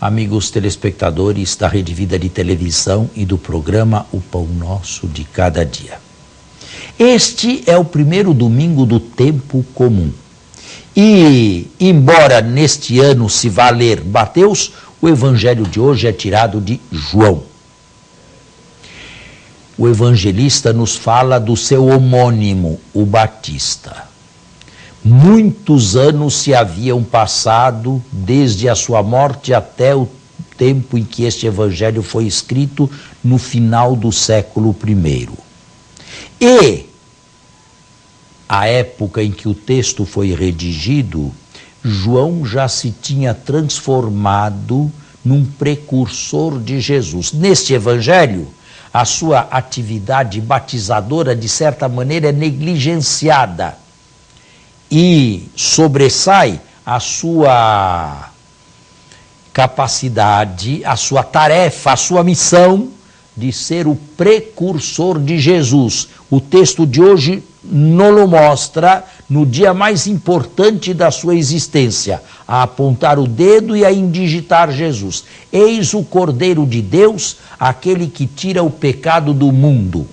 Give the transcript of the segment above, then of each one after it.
amigos telespectadores da Rede Vida de Televisão e do programa O Pão Nosso de Cada Dia. Este é o primeiro domingo do tempo comum. E, embora neste ano se vá ler Mateus, o evangelho de hoje é tirado de João. O evangelista nos fala do seu homônimo, o Batista. Muitos anos se haviam passado desde a sua morte até o tempo em que este evangelho foi escrito, no final do século I. E a época em que o texto foi redigido, João já se tinha transformado num precursor de Jesus. Neste evangelho, a sua atividade batizadora, de certa maneira, é negligenciada e sobressai a sua capacidade, a sua tarefa, a sua missão de ser o precursor de Jesus. O texto de hoje nos mostra no dia mais importante da sua existência, a apontar o dedo e a indigitar Jesus. Eis o Cordeiro de Deus, aquele que tira o pecado do mundo.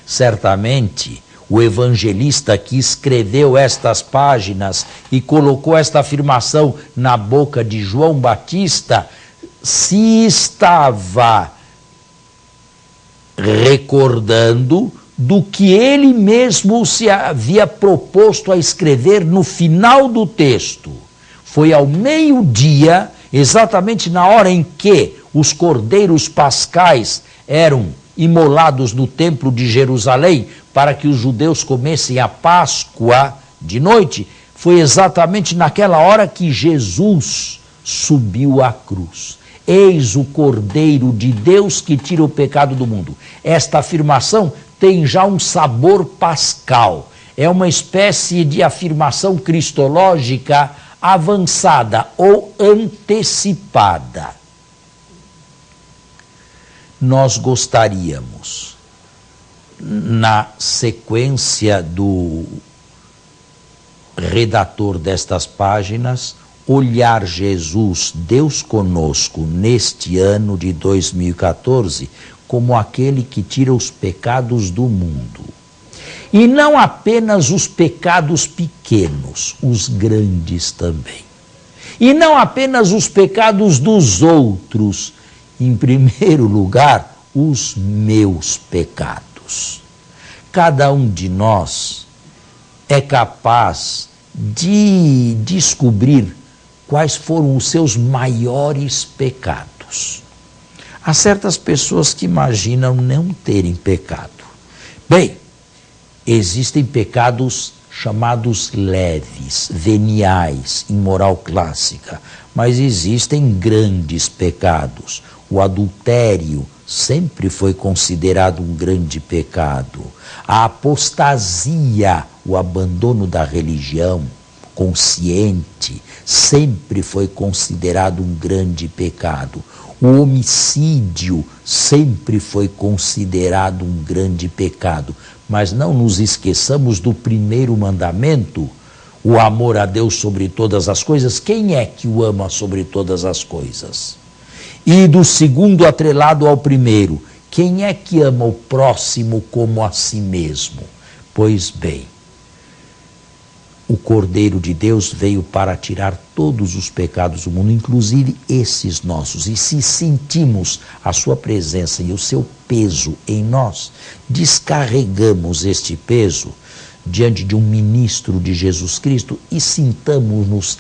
Certamente, o evangelista que escreveu estas páginas e colocou esta afirmação na boca de João Batista, se estava recordando do que ele mesmo se havia proposto a escrever no final do texto. Foi ao meio-dia, exatamente na hora em que os cordeiros pascais eram imolados no templo de Jerusalém, para que os judeus comessem a Páscoa de noite, foi exatamente naquela hora que Jesus subiu à cruz. Eis o Cordeiro de Deus que tira o pecado do mundo. Esta afirmação tem já um sabor pascal. É uma espécie de afirmação cristológica avançada ou antecipada. Nós gostaríamos, na sequência do redator destas páginas, olhar Jesus, Deus conosco, neste ano de 2014, como aquele que tira os pecados do mundo. E não apenas os pecados pequenos, os grandes também. E não apenas os pecados dos outros, em primeiro lugar, os meus pecados. Cada um de nós é capaz de descobrir quais foram os seus maiores pecados. Há certas pessoas que imaginam não terem pecado. Bem, existem pecados chamados leves, veniais, em moral clássica, mas existem grandes pecados. O adultério sempre foi considerado um grande pecado. A apostasia, o abandono da religião consciente, sempre foi considerado um grande pecado. O homicídio sempre foi considerado um grande pecado. Mas não nos esqueçamos do primeiro mandamento, o amor a Deus sobre todas as coisas. Quem é que o ama sobre todas as coisas? E do segundo atrelado ao primeiro, quem é que ama o próximo como a si mesmo? Pois bem, o Cordeiro de Deus veio para tirar todos os pecados do mundo, inclusive esses nossos. E se sentimos a sua presença e o seu peso em nós, descarregamos este peso diante de um ministro de Jesus Cristo e sintamos-nos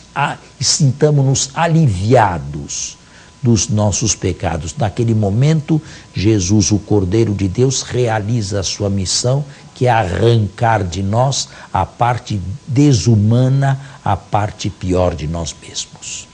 aliviados dos nossos pecados. Naquele momento, Jesus, o Cordeiro de Deus, realiza a sua missão, que é arrancar de nós a parte desumana, a parte pior de nós mesmos.